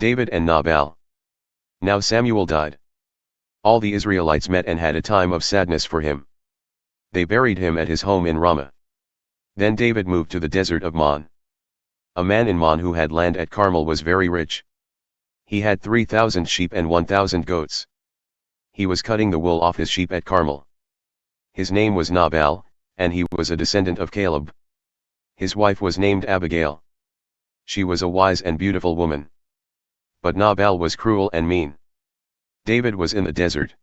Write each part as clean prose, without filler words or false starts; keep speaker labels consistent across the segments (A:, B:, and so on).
A: David and Nabal. Now Samuel died. All the Israelites met and had a time of sadness for him. They buried him at his home in Ramah. Then David moved to the desert of Maon. A man in Maon who had land at Carmel was very rich. He had 3,000 sheep and 1,000 goats. He was cutting the wool off his sheep at Carmel. His name was Nabal, and he was a descendant of Caleb. His wife was named Abigail. She was a wise and beautiful woman. But Nabal was cruel and mean. David was in the desert.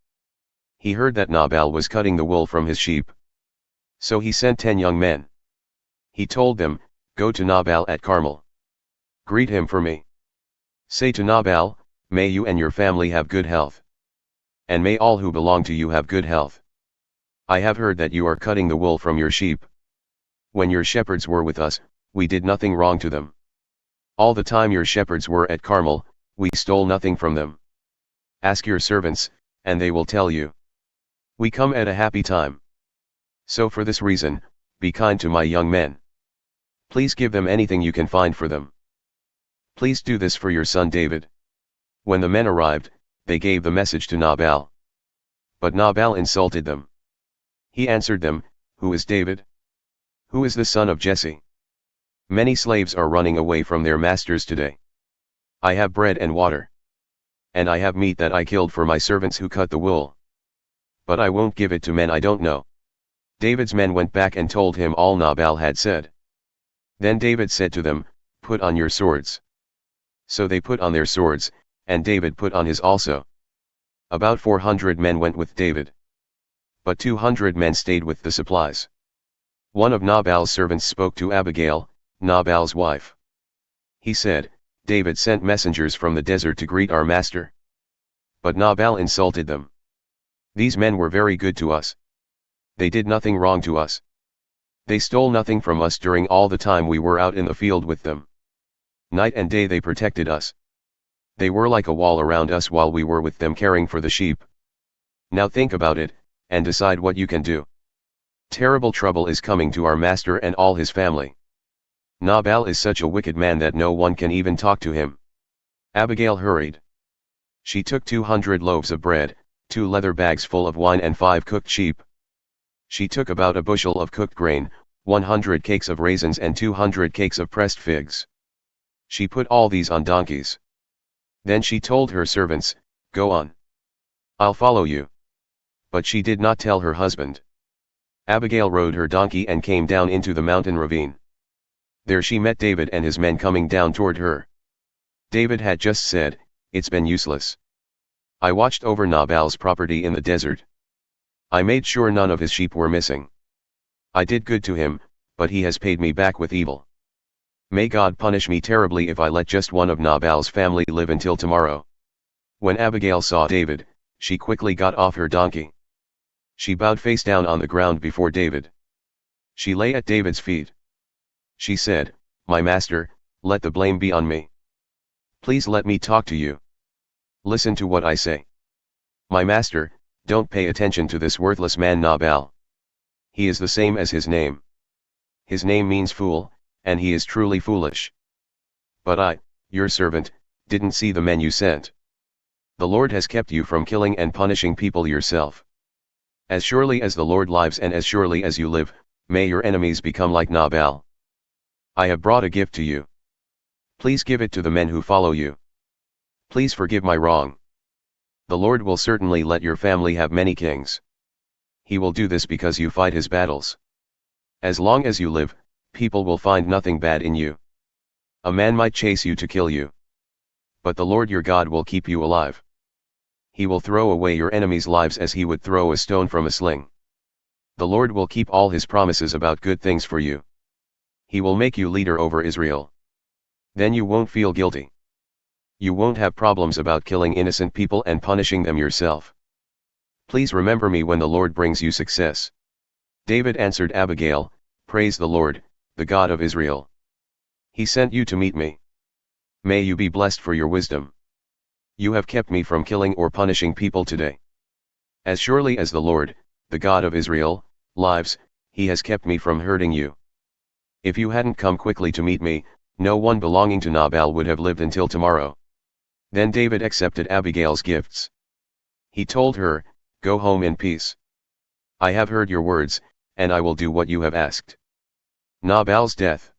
A: He heard that Nabal was cutting the wool from his sheep. So he sent 10 young men. He told them, "Go to Nabal at Carmel. Greet him for me. Say to Nabal, may you and your family have good health. And may all who belong to you have good health. I have heard that you are cutting the wool from your sheep. When your shepherds were with us, we did nothing wrong to them. All the time your shepherds were at Carmel, we stole nothing from them. Ask your servants, and they will tell you. We come at a happy time. So for this reason, be kind to my young men. Please give them anything you can find for them. Please do this for your son David." When the men arrived, they gave the message to Nabal. But Nabal insulted them. He answered them, "Who is David? Who is the son of Jesse? Many slaves are running away from their masters today. I have bread and water. And I have meat that I killed for my servants who cut the wool. But I won't give it to men I don't know." David's men went back and told him all Nabal had said. Then David said to them, "Put on your swords." So they put on their swords, and David put on his also. About 400 men went with David. But 200 men stayed with the supplies. One of Nabal's servants spoke to Abigail, Nabal's wife. He said, "David sent messengers from the desert to greet our master." But Nabal insulted them. "These men were very good to us. They did nothing wrong to us. They stole nothing from us during all the time we were out in the field with them. Night and day they protected us. They were like a wall around us while we were with them caring for the sheep. Now think about it, and decide what you can do. Terrible trouble is coming to our master and all his family. Nabal is such a wicked man that no one can even talk to him." Abigail hurried. She took 200 loaves of bread, 2 leather bags full of wine and 5 cooked sheep. She took about a bushel of cooked grain, 100 cakes of raisins and 200 cakes of pressed figs. She put all these on donkeys. Then she told her servants, "Go on. I'll follow you." But she did not tell her husband. Abigail rode her donkey and came down into the mountain ravine. There she met David and his men coming down toward her. David had just said, "It's been useless. I watched over Nabal's property in the desert. I made sure none of his sheep were missing. I did good to him, but he has paid me back with evil. May God punish me terribly if I let just one of Nabal's family live until tomorrow." When Abigail saw David, she quickly got off her donkey. She bowed face down on the ground before David. She lay at David's feet. She said, "My master, let the blame be on me. Please let me talk to you. Listen to what I say. My master, don't pay attention to this worthless man Nabal. He is the same as his name. His name means fool, and he is truly foolish. But I, your servant, didn't see the men you sent. The Lord has kept you from killing and punishing people yourself. As surely as the Lord lives and as surely as you live, may your enemies become like Nabal. I have brought a gift to you. Please give it to the men who follow you. Please forgive my wrong. The Lord will certainly let your family have many kings. He will do this because you fight his battles. As long as you live, people will find nothing bad in you. A man might chase you to kill you. But the Lord your God will keep you alive. He will throw away your enemies' lives as he would throw a stone from a sling. The Lord will keep all his promises about good things for you. He will make you leader over Israel. Then you won't feel guilty. You won't have problems about killing innocent people and punishing them yourself. Please remember me when the Lord brings you success." David answered Abigail, "Praise the Lord, the God of Israel. He sent you to meet me. May you be blessed for your wisdom. You have kept me from killing or punishing people today. As surely as the Lord, the God of Israel, lives, he has kept me from hurting you. If you hadn't come quickly to meet me, no one belonging to Nabal would have lived until tomorrow." Then David accepted Abigail's gifts. He told her, "Go home in peace. I have heard your words, and I will do what you have asked." Nabal's death.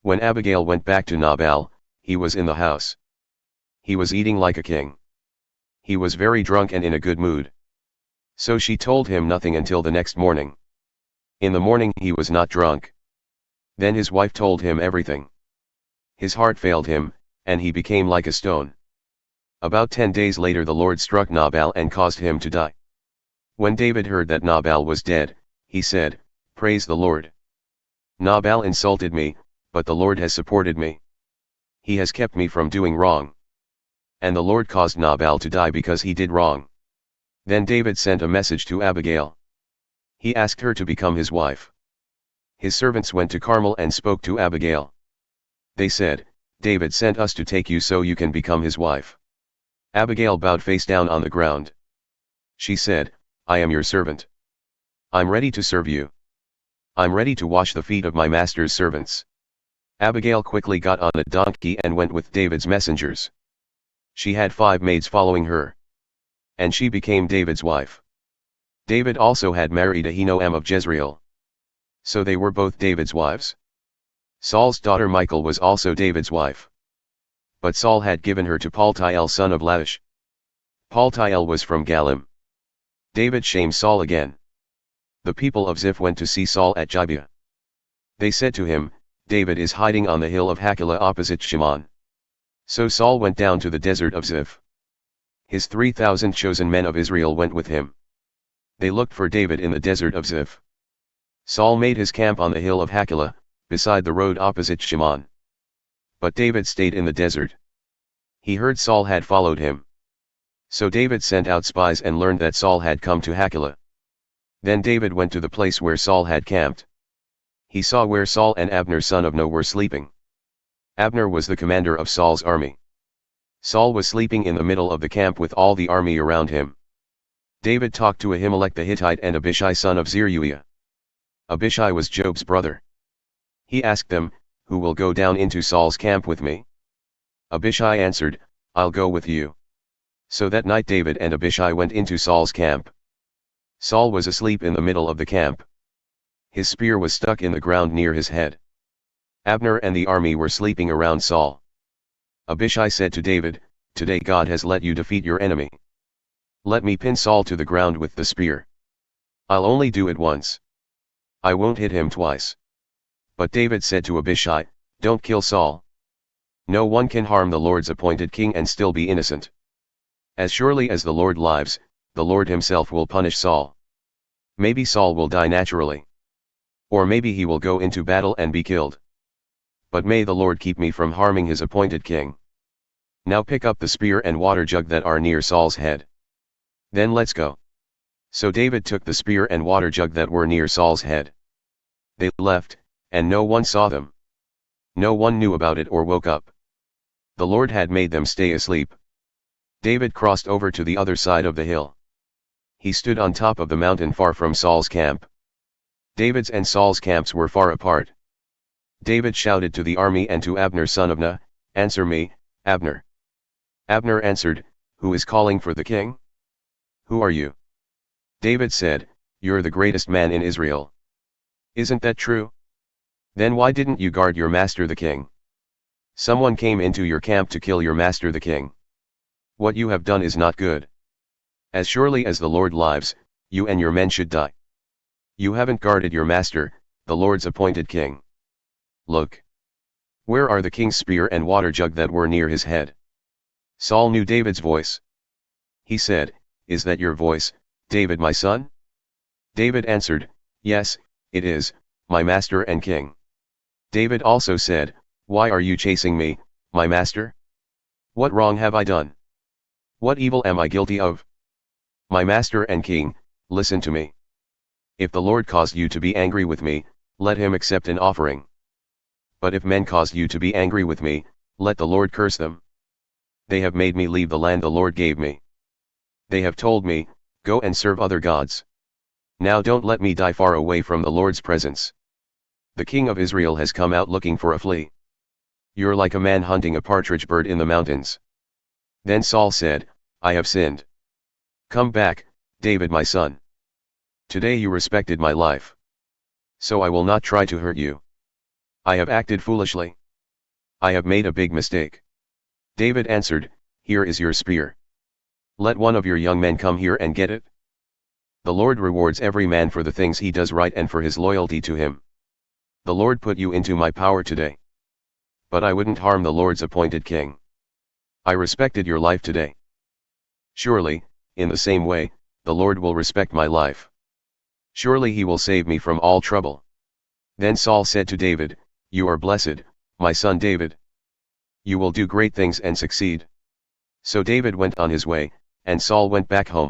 A: When Abigail went back to Nabal, he was in the house. He was eating like a king. He was very drunk and in a good mood. So she told him nothing until the next morning. In the morning he was not drunk. Then his wife told him everything. His heart failed him, and he became like a stone. About 10 days later the Lord struck Nabal and caused him to die. When David heard that Nabal was dead, he said, "Praise the Lord. Nabal insulted me, but the Lord has supported me. He has kept me from doing wrong. And the Lord caused Nabal to die because he did wrong." Then David sent a message to Abigail. He asked her to become his wife. His servants went to Carmel and spoke to Abigail. They said, "David sent us to take you so you can become his wife." Abigail bowed face down on the ground. She said, "I am your servant. I'm ready to serve you. I'm ready to wash the feet of my master's servants." Abigail quickly got on a donkey and went with David's messengers. She had 5 maids following her. And she became David's wife. David also had married Ahinoam of Jezreel. So they were both David's wives. Saul's daughter Michal was also David's wife. But Saul had given her to Paltiel son of Laish. Paltiel was from Galim. David shamed Saul again. The people of Ziph went to see Saul at Gibeah. They said to him, "David is hiding on the hill of Hachilah opposite Shimon." So Saul went down to the desert of Ziph. His 3,000 chosen men of Israel went with him. They looked for David in the desert of Ziph. Saul made his camp on the hill of Hachilah, beside the road opposite Shimon. But David stayed in the desert. He heard Saul had followed him. So David sent out spies and learned that Saul had come to Hachilah. Then David went to the place where Saul had camped. He saw where Saul and Abner son of Ner were sleeping. Abner was the commander of Saul's army. Saul was sleeping in the middle of the camp with all the army around him. David talked to Ahimelech the Hittite and Abishai son of Zeruiah. Abishai was Job's brother. He asked them, "Who will go down into Saul's camp with me?" Abishai answered, "I'll go with you." So that night David and Abishai went into Saul's camp. Saul was asleep in the middle of the camp. His spear was stuck in the ground near his head. Abner and the army were sleeping around Saul. Abishai said to David, "Today God has let you defeat your enemy. Let me pin Saul to the ground with the spear. I'll only do it once. I won't hit him twice." But David said to Abishai, "Don't kill Saul. No one can harm the Lord's appointed king and still be innocent. As surely as the Lord lives, the Lord himself will punish Saul. Maybe Saul will die naturally. Or maybe he will go into battle and be killed. But may the Lord keep me from harming his appointed king. Now pick up the spear and water jug that are near Saul's head. Then let's go." So David took the spear and water jug that were near Saul's head. They left, and no one saw them. No one knew about it or woke up. The Lord had made them stay asleep. David crossed over to the other side of the hill. He stood on top of the mountain far from Saul's camp. David's and Saul's camps were far apart. David shouted to the army and to Abner son of Ner, "Answer me, Abner." Abner answered, "Who is calling for the king? Who are you?" David said, "You're the greatest man in Israel." "Isn't that true? Then why didn't you guard your master the king? Someone came into your camp to kill your master the king. What you have done is not good. As surely as the Lord lives, you and your men should die. You haven't guarded your master, the Lord's appointed king. Look. Where are the king's spear and water jug that were near his head?" Saul knew David's voice. He said, "Is that your voice, David my son?" David answered, "Yes, it is, my master and king." David also said, "Why are you chasing me, my master? What wrong have I done? What evil am I guilty of? My master and king, listen to me. If the Lord caused you to be angry with me, let him accept an offering. But if men caused you to be angry with me, let the Lord curse them. They have made me leave the land the Lord gave me. They have told me, 'Go and serve other gods.' Now don't let me die far away from the Lord's presence. The king of Israel has come out looking for a flea. You're like a man hunting a partridge bird in the mountains. Then Saul said, I have sinned. Come back, David my son. Today you respected my life. So I will not try to hurt you. I have acted foolishly. I have made a big mistake. David answered, Here is your spear. Let one of your young men come here and get it. The Lord rewards every man for the things he does right and for his loyalty to him. The Lord put you into my power today. But I wouldn't harm the Lord's appointed king. I respected your life today. Surely, in the same way, the Lord will respect my life. Surely he will save me from all trouble. Then Saul said to David, You are blessed, my son David. You will do great things and succeed. So David went on his way, and Saul went back home.